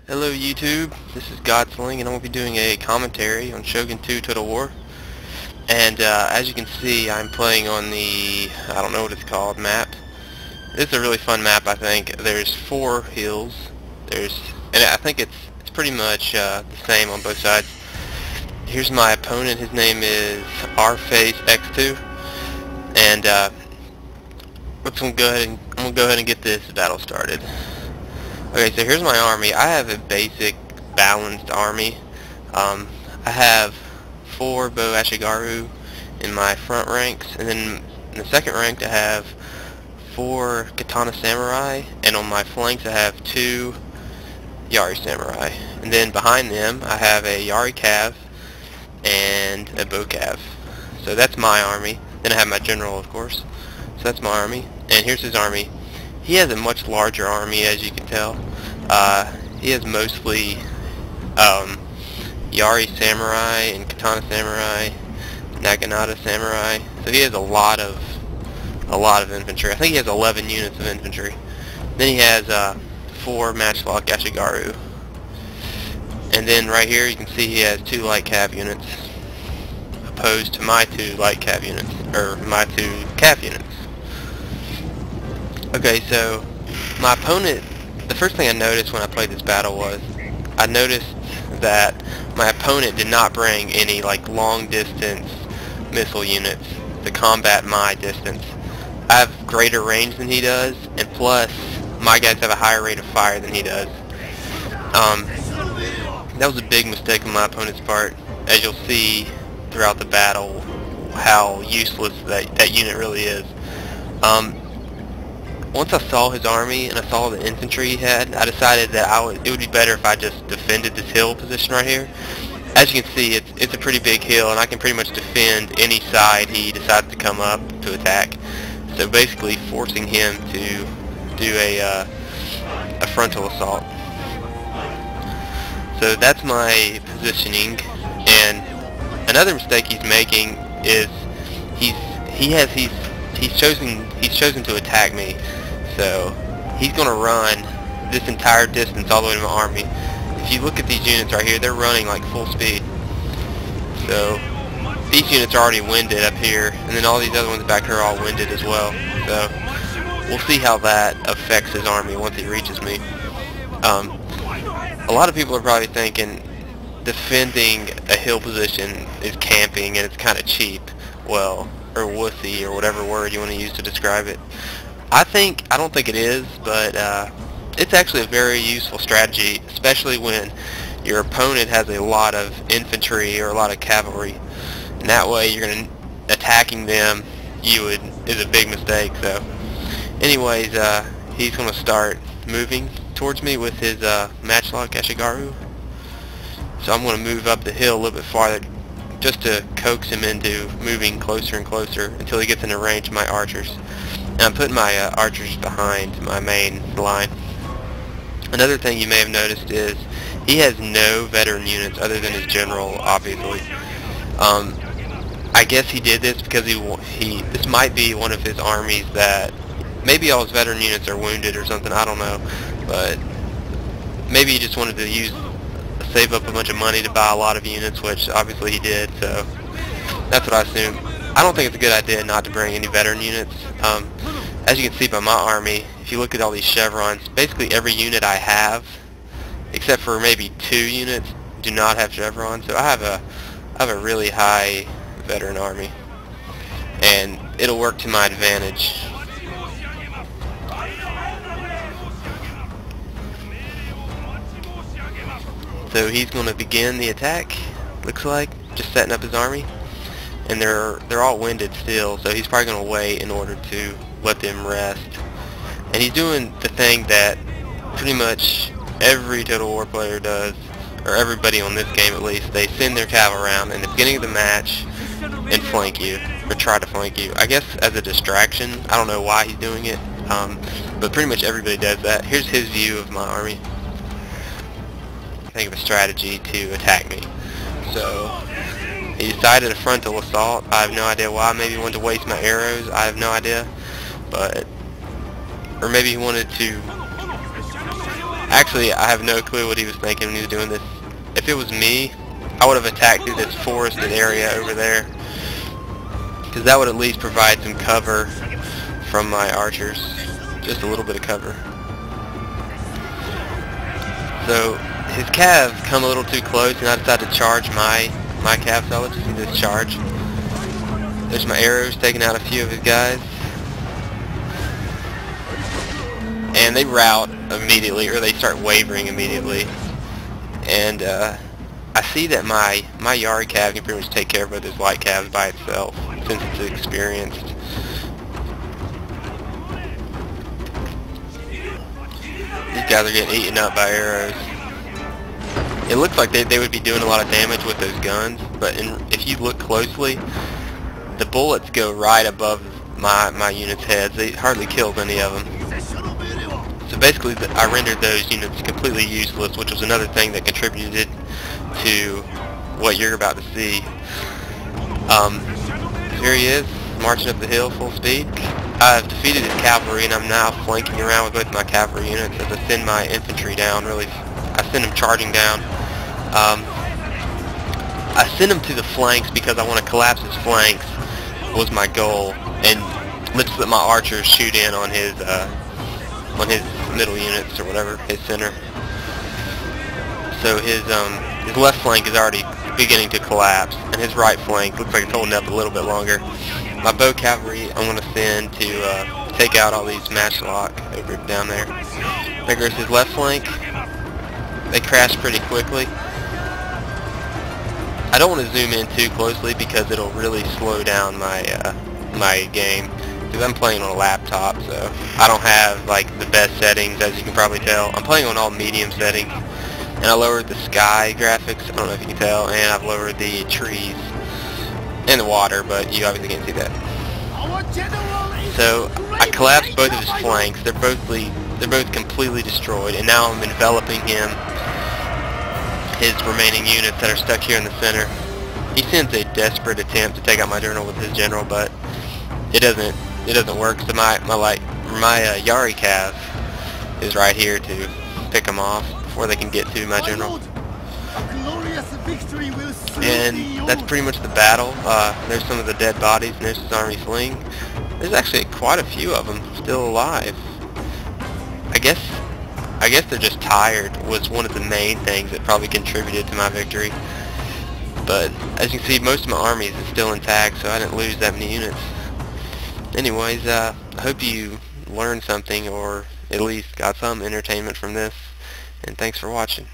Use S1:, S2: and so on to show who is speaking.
S1: Hello YouTube, this is Sling, and I'm going to be doing a commentary on Shogun 2 Total War. And as you can see, I'm playing on the, I don't know what it's called, map. This is a really fun map, I think. There's 4 hills. And I think it's pretty much the same on both sides. Here's my opponent. His name is rFaceX2. And I'm gonna go ahead and get this battle started. Okay, so here's my army. I have a basic balanced army. I have 4 bow ashigaru in my front ranks, and then in the second rank I have 4 katana samurai, and on my flanks I have 2 yari samurai. And then behind them I have a yari cav and a bow cav. So that's my army. Then I have my general, of course. So that's my army. And here's his army. He has a much larger army, as you can tell. He has mostly Yari samurai and katana samurai, naginata samurai. So he has a lot of infantry. I think he has 11 units of infantry. Then he has 4 matchlock ashigaru. And then right here you can see he has 2 light cav units, opposed to my 2 light cav units, or my 2 cav units. Okay, so my opponent, the first thing I noticed when I played this battle was, I noticed that my opponent did not bring any like long distance missile units to combat my distance. I have greater range than he does, and plus my guys have a higher rate of fire than he does. That was a big mistake on my opponent's part, as you'll see throughout the battle how useless that unit really is. Once I saw his army and I saw the infantry he had, I decided that it would be better if I just defended this hill position right here. As you can see, it's a pretty big hill, and I can pretty much defend any side he decides to come up to attack. So basically forcing him to do a frontal assault. So that's my positioning. And another mistake he's making is he's chosen to attack me. So he's going to run this entire distance all the way to my army. If you look at these units right here, they're running like full speed. So these units are already winded up here, and then all these other ones back here are all winded as well. So we'll see how that affects his army once he reaches me. A lot of people are probably thinking defending a hill position is camping and it's kind of cheap. Well, or wussy, or whatever word you want to use to describe it. I don't think it is, but it's actually a very useful strategy, especially when your opponent has a lot of infantry or a lot of cavalry. And that way you're going to, attacking them is a big mistake. So anyways, he's going to start moving towards me with his matchlock ashigaru. So I'm going to move up the hill a little bit farther, just to coax him into moving closer and closer until he gets into range of my archers. And I'm putting my archers behind my main line. Another thing you may have noticed is he has no veteran units other than his general, obviously. I guess he did this because this might be one of his armies that maybe all his veteran units are wounded or something, I don't know. But maybe he just wanted to save up a bunch of money to buy a lot of units, which obviously he did, so that's what I assume. I don't think it's a good idea not to bring any veteran units. As you can see by my army, if you look at all these chevrons, basically every unit I have, except for maybe 2 units, do not have chevrons. So I have a really high veteran army, and it'll work to my advantage. So he's going to begin the attack, looks like, just setting up his army. And they're all winded still, so he's probably going to wait in order to let them rest. And he's doing the thing that pretty much every Total War player does, or everybody on this game at least. They send their cav around in the beginning of the match and flank you, or try to flank you. I guess as a distraction. I don't know why he's doing it, but pretty much everybody does that. Here's his view of my army. Think of a strategy to attack me. So he decided a frontal assault. I have no idea why. Maybe he wanted to waste my arrows. I have no idea. Or maybe he wanted to Actually, I have no clue what he was thinking when he was doing this. If it was me, I would have attacked through this forested area over there, because that would at least provide some cover from my archers. Just a little bit of cover. So his calves come a little too close, and I decided to charge my calves. So I'll let you see this charge. There's my arrows taking out a few of his guys. And they rout immediately, or they start wavering immediately. And I see that my Yari cav can pretty much take care of both his light calves by itself, since it's experienced. These guys are getting eaten up by arrows. It looks like they would be doing a lot of damage with those guns, but if you look closely, the bullets go right above my units' heads. They hardly killed any of them. So basically, I rendered those units completely useless, which was another thing that contributed to what you're about to see. Here he is, marching up the hill full speed. I've defeated his cavalry, and I'm now flanking around with both my cavalry units as I send my infantry down. I send them charging down. I send him to the flanks because I want to collapse his flanks, was my goal, and let's let my archers shoot in on his middle units or whatever, his center. So his left flank is already beginning to collapse, and his right flank looks like it's holding up a little bit longer. My bow cavalry I'm going to send to take out all these matchlock over down there. There goes his left flank. They crash pretty quickly. I don't want to zoom in too closely because it'll really slow down my my game, because I'm playing on a laptop, so I don't have like the best settings, as you can probably tell. I'm playing on all medium settings, and I lowered the sky graphics, I don't know if you can tell, and I've lowered the trees and the water, but you obviously can't see that. So I collapsed both of his flanks. They're both completely destroyed, and now I'm enveloping him, his remaining units that are stuck here in the center. He sends a desperate attempt to take out my general with his general, but it doesn't work. So my Yari cav is right here to pick them off before they can get to my general. And that's pretty much the battle. There's some of the dead bodies, and there's his army Sling. There's actually quite a few of them still alive. I guess they're just tired, was one of the main things that probably contributed to my victory. But as you can see, most of my armies is still intact, so I didn't lose that many units. Anyways, I hope you learned something, or at least got some entertainment from this, and thanks for watching.